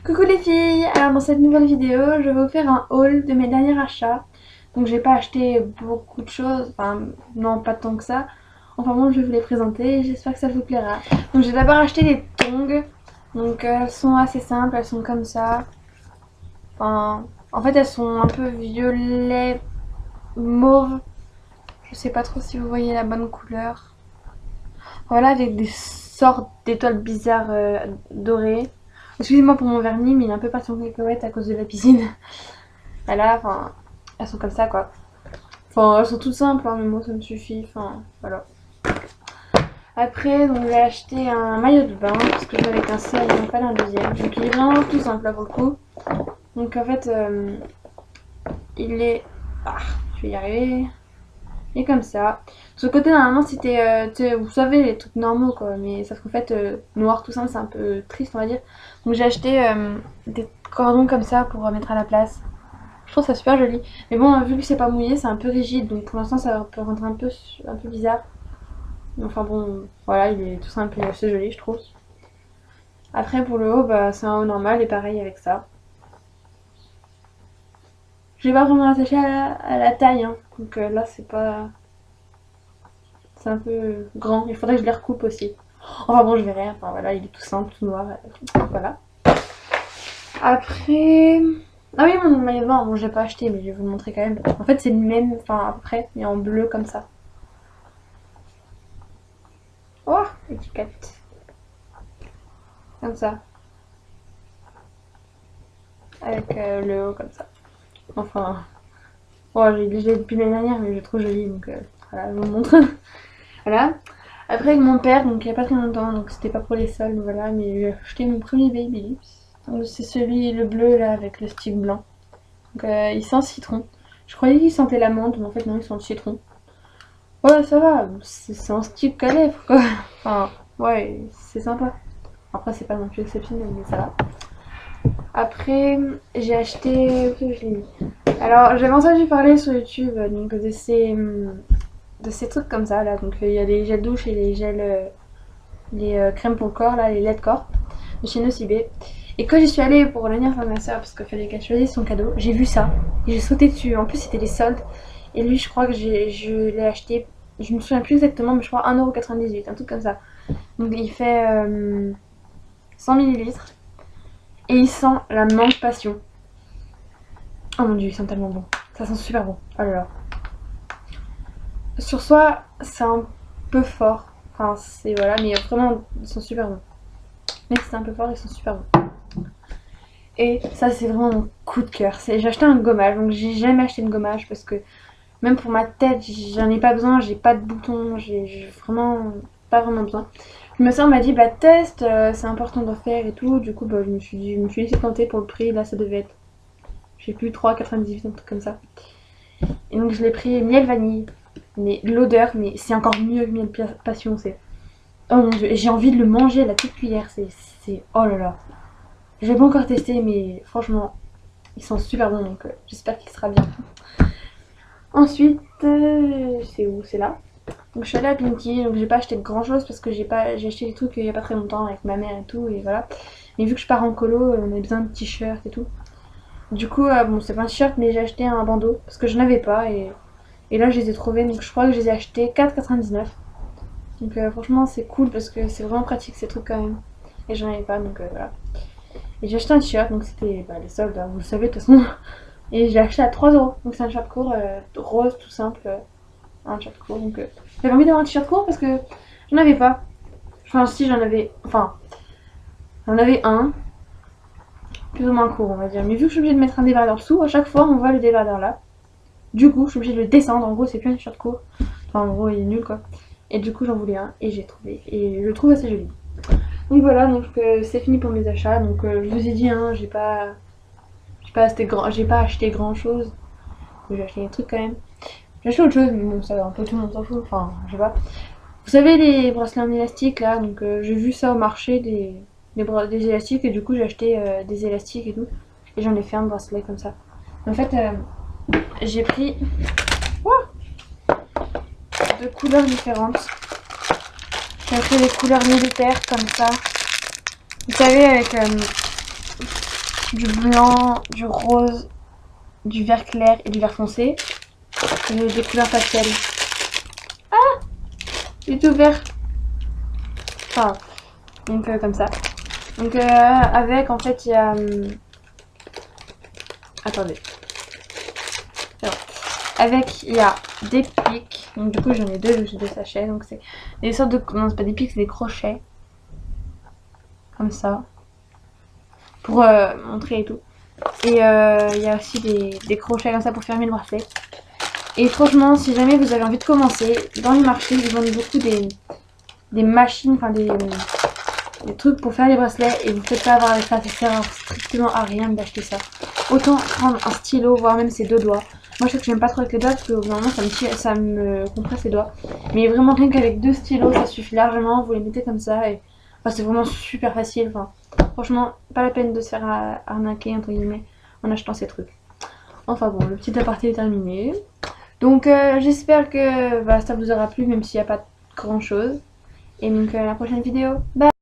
Coucou les filles, alors dans cette nouvelle vidéo je vais vous faire un haul de mes derniers achats. Donc j'ai pas acheté beaucoup de choses, enfin non pas tant que ça. Enfin bon, je vais vous les présenter et j'espère que ça vous plaira. Donc j'ai d'abord acheté des tongs. Donc elles sont assez simples, elles sont comme ça. Enfin en fait elles sont un peu violet mauve. Je sais pas trop si vous voyez la bonne couleur. Voilà, avec des sortes d'étoiles bizarres dorées. Excusez-moi pour mon vernis, mais il est un peu parti en cacahuète à cause de la piscine. Voilà, enfin, elles sont comme ça quoi. Enfin, elles sont toutes simples, hein, mais moi ça me suffit. Enfin, voilà. Après, donc j'ai acheté un maillot de bain parce que je l'avais qu'un seul, il n'y en a pas d'un deuxième. Donc il est vraiment tout simple là pour le coup. Donc en fait, il est. Ah, je vais y arriver. Il est comme ça. Ce côté normalement c'était, vous savez, les trucs normaux quoi, mais sauf qu'en fait, noir tout simple c'est un peu triste on va dire. Donc j'ai acheté des cordons comme ça pour mettre à la place. Je trouve ça super joli. Mais bon, vu que c'est pas mouillé, c'est un peu rigide, donc pour l'instant ça peut rendre un peu bizarre. Enfin bon, voilà, il est tout simple et assez joli je trouve. Après pour le haut, bah c'est un haut normal et pareil avec ça. Je l'ai pas vraiment attaché à la taille, hein. Donc là c'est pas... C'est un peu grand, il faudrait que je les recoupe aussi. Enfin bon, je verrai, enfin voilà, il est tout simple, tout noir, voilà. Après... Ah oui, mon maillot de bain, bon j'ai pas acheté, mais je vais vous le montrer quand même. En fait c'est le même, enfin à peu près, mais en bleu comme ça. Oh, étiquette. Comme ça. Avec le haut comme ça. Enfin... Oh, j'ai depuis l'année dernière, mais je trouve joli, donc voilà, je vous le montre. Voilà. Après avec mon père, donc il n'y a pas très longtemps, donc c'était pas pour les soldes, voilà, mais j'ai acheté mon premier Baby Lips. Donc c'est celui, le bleu là, avec le stick blanc. Donc il sent citron. Je croyais qu'il sentait l'amande, mais en fait non, il sent le citron. Ouais, ça va, c'est un stick à lèvres quoi. Enfin, ouais, c'est sympa. Après c'est pas non plus exceptionnel, mais ça va. Après, j'ai acheté... Où est-ce que je l'ai mis? Alors, j'avais entendu parler sur YouTube donc, de ces trucs comme ça là. Donc, il y a les gels douche et les gels, les crèmes pour le corps là, les lait de corps de chez Nocibé. Et quand j'y suis allée pour l'anniversaire de ma soeur, parce qu'il fallait qu'elle choisisse son cadeau, j'ai vu ça et j'ai sauté dessus. En plus, c'était les soldes. Et lui, je crois que je l'ai acheté, je me souviens plus exactement, mais je crois 1,98 €, un truc comme ça. Donc, il fait 100 millilitres. Et il sent la menthe passion. Oh mon dieu, il sent tellement bon. Ça sent super bon. Oh là là. Sur soi, c'est un peu fort. Enfin, c'est voilà, mais vraiment, ils sont super bons. Même si c'est un peu fort, ils sont super bons. Et ça, c'est vraiment mon coup de cœur. J'ai acheté un gommage, donc j'ai jamais acheté de gommage parce que même pour ma tête, j'en ai pas besoin. J'ai pas de boutons, j'ai vraiment pas vraiment besoin. Ma soeur m'a dit, bah teste, c'est important d'en faire et tout. Du coup, bah, je me suis laissé tenter pour le prix. Là, ça devait être, je sais plus, 3,98, un truc comme ça. Et donc, je l'ai pris miel vanille. Mais l'odeur, mais c'est encore mieux que miel passion. C'est. Oh mon dieu, et j'ai envie de le manger à la petite cuillère. Oh là là. Je l'ai pas encore testé, mais franchement, il sent super bon. Donc, j'espère qu'il sera bien. Ensuite, c'est où? C'est là. Donc je suis allée à Pinky, donc j'ai pas acheté de grand chose parce que j'ai acheté des trucs il y a pas très longtemps avec ma mère et tout, et voilà. Mais vu que je pars en colo, on a besoin de t-shirts et tout. Du coup, bon, c'est pas un t-shirt, mais j'ai acheté un bandeau parce que je n'avais pas, et là je les ai trouvés, donc je crois que je les ai achetés 4,99 €. Donc franchement, c'est cool parce que c'est vraiment pratique ces trucs quand même. Et j'en avais pas, donc voilà. Et j'ai acheté un t-shirt, donc c'était bah, les soldes, hein, vous le savez de toute façon. Et j'ai acheté à 3 €, donc c'est un t-shirt court rose tout simple. Un t-shirt court, donc j'avais envie d'avoir un t-shirt court parce que j'en avais pas. Enfin, si j'en avais. Enfin, j'en avais un, plus ou moins court, on va dire. Mais vu que je suis obligée de mettre un débardeur dessous, à chaque fois on voit le débardeur là. Du coup, je suis obligée de le descendre. En gros, c'est plus un t-shirt court. Enfin, en gros, il est nul quoi. Et du coup, j'en voulais un et j'ai trouvé. Et je le trouve assez joli. Donc voilà, donc c'est fini pour mes achats. Donc je vous ai dit, hein, j'ai pas acheté grand chose. J'ai acheté des trucs quand même. J'ai acheté autre chose, mais bon, ça va, un peu tout le monde s'en fout. Enfin, je sais pas. Vous savez les bracelets en élastique là, donc j'ai vu ça au marché des élastiques et du coup j'ai acheté des élastiques et tout. Et j'en ai fait un bracelet comme ça. En fait j'ai pris deux couleurs différentes. J'ai pris des couleurs militaires comme ça. Vous savez avec du blanc, du rose, du vert clair et du vert foncé. Des couleurs pastel. Ah, il est tout vert. Enfin, donc comme ça. Donc avec en fait il y a... attendez. Alors, avec il y a des pics. Donc du coup j'en ai deux, j'ai deux sachets. Donc c'est des sortes de... Non c'est pas des pics, c'est des crochets. Comme ça. Pour montrer et tout. Et il y a aussi des crochets comme ça pour fermer le bracelet. Et franchement, si jamais vous avez envie de commencer, dans les marchés, ils vendent beaucoup des machines, enfin des trucs pour faire les bracelets. Et vous ne faites pas avoir avec ça, ça sert strictement à rien d'acheter ça. Autant prendre un stylo, voire même ses deux doigts. Moi je sais que j'aime pas trop avec les doigts parce que normalement ça me compresse les doigts. Mais vraiment rien qu'avec deux stylos, ça suffit largement. Vous les mettez comme ça et enfin, c'est vraiment super facile. Enfin, franchement, pas la peine de se faire arnaquer entre guillemets en achetant ces trucs. Enfin bon, le petit aparté est terminé. Donc j'espère que ça vous aura plu même s'il n'y a pas grand chose. Et donc à la prochaine vidéo. Bye!